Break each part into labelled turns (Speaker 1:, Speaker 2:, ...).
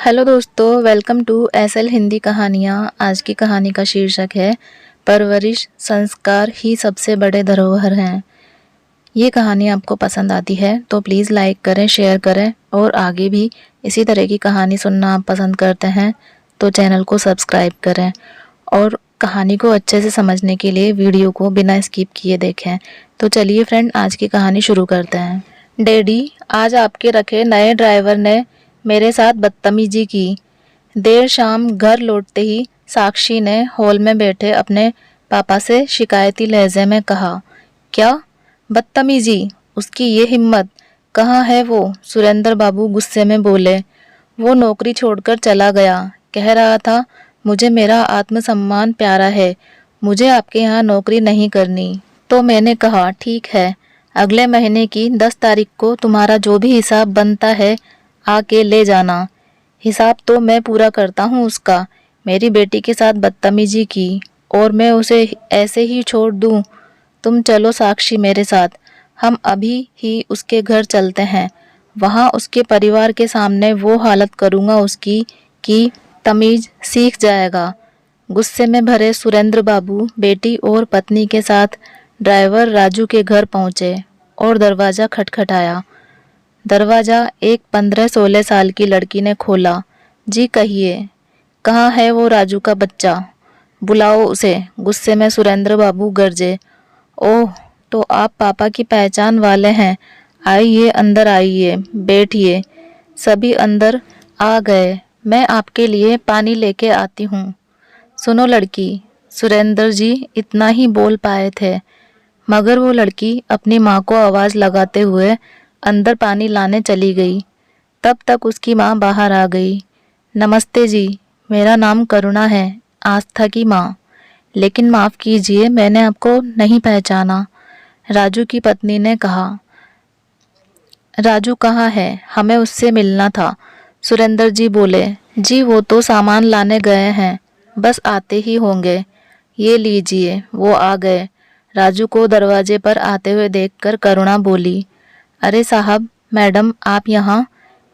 Speaker 1: Hello दोस्तों, welcome to SL Hindi कहानियाँ। आज की कहानी का शीर्षक है परवरिश संस्कार ही सबसे बड़े धरोहर हैं। ये कहानी आपको पसंद आती है तो प्लीज़ लाइक करें, शेयर करें और आगे भी इसी तरह की कहानी सुनना आप पसंद करते हैं तो चैनल को सब्सक्राइब करें और कहानी को अच्छे से समझने के लिए वीडियो को बिना स्किप किए देखें। तो चलिए फ्रेंड, आज की कहानी शुरू करते हैं। डैडी, आज आपके रखे नए ड्राइवर ने मेरे साथ बदतमीजी की। देर शाम घर लौटते ही साक्षी ने हॉल में बैठे अपने पापा से शिकायती लहजे में कहा, क्या बदतमीजी? उसकी ये हिम्मत! कहाँ है वो? सुरेंद्र बाबू गुस्से में बोले। वो नौकरी छोड़कर चला गया। कह रहा था मुझे मेरा आत्मसम्मान प्यारा है, मुझे आपके यहाँ नौकरी नहीं करनी। तो मैंने कहा ठीक है, अगले महीने की 10 तारीख को तुम्हारा जो भी हिसाब बनता है आके ले जाना। हिसाब तो मैं पूरा करता हूँ उसका। मेरी बेटी के साथ बदतमीजी की और मैं उसे ऐसे ही छोड़ दूँ? तुम चलो साक्षी मेरे साथ, हम अभी ही उसके घर चलते हैं। वहाँ उसके परिवार के सामने वो हालत करूँगा उसकी कि तमीज़ सीख जाएगा। गुस्से में भरे सुरेंद्र बाबू बेटी और पत्नी के साथ ड्राइवर राजू के घर पहुँचे और दरवाज़ा खटखटाया। दरवाज़ा एक 15-16 साल की लड़की ने खोला। जी कहिए, कहाँ है वो राजू का बच्चा? बुलाओ उसे, गुस्से में सुरेंद्र बाबू गरजे। ओह, तो आप पापा की पहचान वाले हैं। आइए अंदर आइए, बैठिए। सभी अंदर आ गए। मैं आपके लिए पानी लेके आती हूँ। सुनो लड़की, सुरेंद्र जी इतना ही बोल पाए थे मगर वो लड़की अपनी माँ को आवाज़ लगाते हुए अंदर पानी लाने चली गई। तब तक उसकी माँ बाहर आ गई। नमस्ते जी, मेरा नाम करुणा है, आस्था की माँ। लेकिन माफ़ कीजिए, मैंने आपको नहीं पहचाना, राजू की पत्नी ने कहा। राजू कहाँ है? हमें उससे मिलना था, सुरेंद्र जी बोले। जी वो तो सामान लाने गए हैं, बस आते ही होंगे। ये लीजिए, वो आ गए। राजू को दरवाजे पर आते हुए देखकर करुणा बोली, अरे साहब, मैडम आप यहाँ?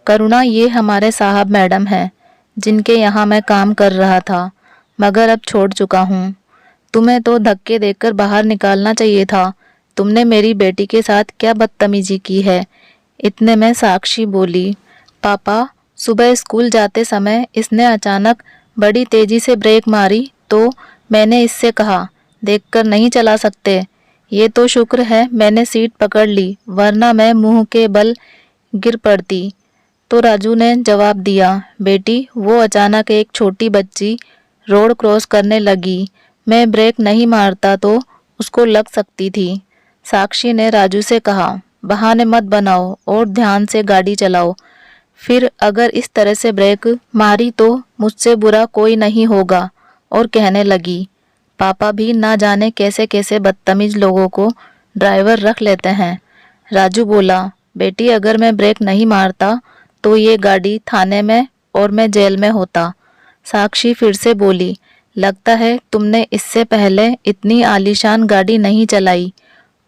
Speaker 1: करुणा, ये हमारे साहब मैडम हैं जिनके यहाँ मैं काम कर रहा था मगर अब छोड़ चुका हूँ। तुम्हें तो धक्के देकर बाहर निकालना चाहिए था। तुमने मेरी बेटी के साथ क्या बदतमीजी की है? इतने में साक्षी बोली, पापा, सुबह स्कूल जाते समय इसने अचानक बड़ी तेजी से ब्रेक मारी तो मैंने इससे कहा, देखकर नहीं चला सकते? ये तो शुक्र है मैंने सीट पकड़ ली, वरना मैं मुंह के बल गिर पड़ती। तो राजू ने जवाब दिया, बेटी वो अचानक एक छोटी बच्ची रोड क्रॉस करने लगी, मैं ब्रेक नहीं मारता तो उसको लग सकती थी। साक्षी ने राजू से कहा, बहाने मत बनाओ और ध्यान से गाड़ी चलाओ, फिर अगर इस तरह से ब्रेक मारी तो मुझसे बुरा कोई नहीं होगा। और कहने लगी, पापा भी ना जाने कैसे कैसे बदतमीज लोगों को ड्राइवर रख लेते हैं। राजू बोला, बेटी अगर मैं ब्रेक नहीं मारता तो ये गाड़ी थाने में और मैं जेल में होता। साक्षी फिर से बोली, लगता है तुमने इससे पहले इतनी आलीशान गाड़ी नहीं चलाई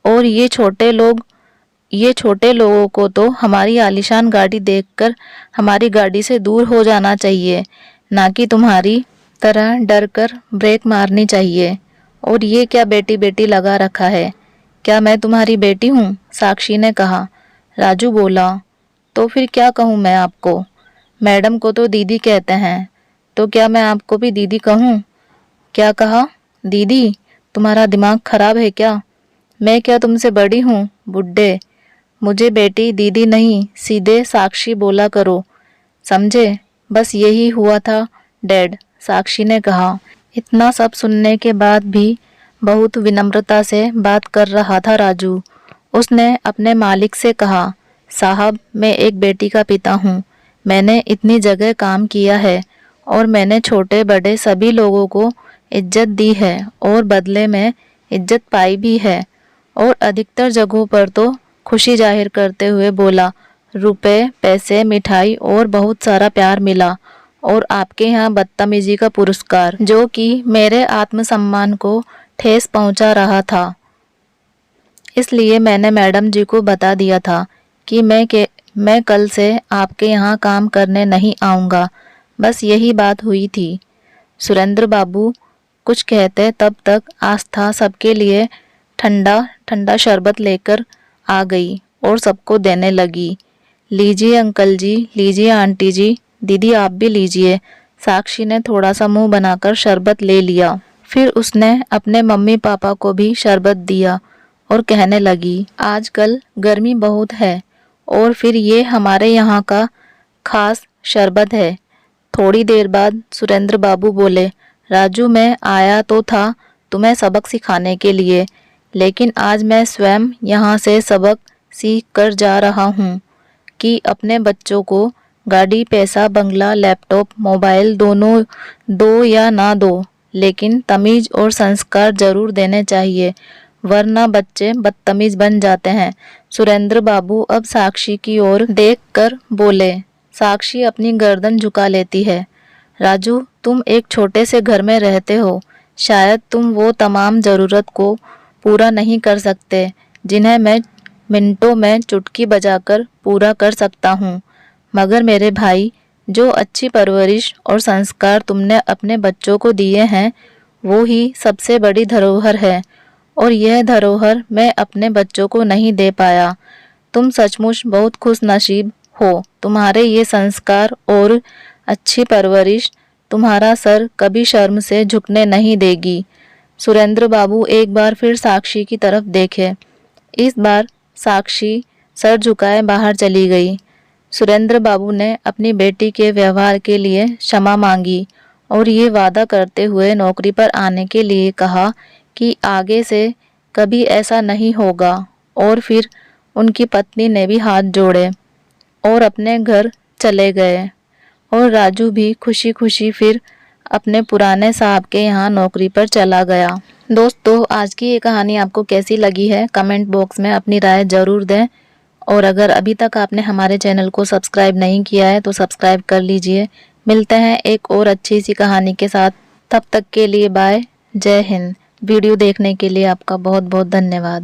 Speaker 1: और ये छोटे लोगों को तो हमारी आलीशान गाड़ी देखकर हमारी गाड़ी से दूर हो जाना चाहिए, ना कि तुम्हारी तरह डर कर ब्रेक मारनी चाहिए। और ये क्या बेटी बेटी लगा रखा है? क्या मैं तुम्हारी बेटी हूँ? साक्षी ने कहा। राजू बोला, तो फिर क्या कहूँ मैं आपको? मैडम को तो दीदी कहते हैं, तो क्या मैं आपको भी दीदी कहूँ? क्या कहा? दीदी? तुम्हारा दिमाग खराब है क्या? मैं क्या तुमसे बड़ी हूँ, बुड्ढे? मुझे बेटी दीदी नहीं, सीधे साक्षी बोला करो, समझे? बस यही हुआ था डैड, साक्षी ने कहा। इतना सब सुनने के बाद भी बहुत विनम्रता से बात कर रहा था राजू। उसने अपने मालिक से कहा, साहब मैं एक बेटी का पिता हूँ, मैंने इतनी जगह काम किया है और मैंने छोटे बड़े सभी लोगों को इज्जत दी है और बदले में इज्जत पाई भी है। और अधिकतर जगहों पर तो खुशी जाहिर करते हुए बोला, रुपए, पैसे, मिठाई और बहुत सारा प्यार मिला और आपके यहाँ बदतमीजी का पुरस्कार, जो कि मेरे आत्मसम्मान को ठेस पहुंचा रहा था। इसलिए मैंने मैडम जी को बता दिया था कि मैं कल से आपके यहाँ काम करने नहीं आऊँगा। बस यही बात हुई थी। सुरेंद्र बाबू कुछ कहते तब तक आस्था सबके लिए ठंडा ठंडा शरबत लेकर आ गई और सबको देने लगी। लीजिए अंकल जी, लीजिए आंटी जी, दीदी आप भी लीजिए। साक्षी ने थोड़ा सा मुंह बनाकर शरबत ले लिया। फिर उसने अपने मम्मी पापा को भी शरबत दिया और कहने लगी, आजकल गर्मी बहुत है और फिर ये हमारे यहाँ का खास शरबत है। थोड़ी देर बाद सुरेंद्र बाबू बोले, राजू मैं आया तो था तुम्हें सबक सिखाने के लिए, लेकिन आज मैं स्वयं यहाँ से सबक सीख कर जा रहा हूँ कि अपने बच्चों को गाड़ी, पैसा, बंगला, लैपटॉप, मोबाइल दोनों दो या ना दो, लेकिन तमीज और संस्कार जरूर देने चाहिए, वरना बच्चे बदतमीज बन जाते हैं। सुरेंद्र बाबू अब साक्षी की ओर देखकर बोले। साक्षी अपनी गर्दन झुका लेती है। राजू तुम एक छोटे से घर में रहते हो, शायद तुम वो तमाम ज़रूरत को पूरा नहीं कर सकते जिन्हें मैं मिनटों में चुटकी बजाकर पूरा कर सकता हूँ, मगर मेरे भाई जो अच्छी परवरिश और संस्कार तुमने अपने बच्चों को दिए हैं वो ही सबसे बड़ी धरोहर है, और यह धरोहर मैं अपने बच्चों को नहीं दे पाया। तुम सचमुच बहुत खुशनसीब हो। तुम्हारे ये संस्कार और अच्छी परवरिश तुम्हारा सर कभी शर्म से झुकने नहीं देगी। सुरेंद्र बाबू एक बार फिर साक्षी की तरफ देखे। इस बार साक्षी सर झुकाए बाहर चली गई। सुरेंद्र बाबू ने अपनी बेटी के व्यवहार के लिए क्षमा मांगी और ये वादा करते हुए नौकरी पर आने के लिए कहा कि आगे से कभी ऐसा नहीं होगा, और फिर उनकी पत्नी ने भी हाथ जोड़े और अपने घर चले गए, और राजू भी खुशी खुशी फिर अपने पुराने साहब के यहाँ नौकरी पर चला गया। दोस्तों आज की ये कहानी आपको कैसी लगी है कमेंट बॉक्स में अपनी राय ज़रूर दें, और अगर अभी तक आपने हमारे चैनल को सब्सक्राइब नहीं किया है तो सब्सक्राइब कर लीजिए। मिलते हैं एक और अच्छी सी कहानी के साथ, तब तक के लिए बाय, जय हिंद। वीडियो देखने के लिए आपका बहुत बहुत धन्यवाद।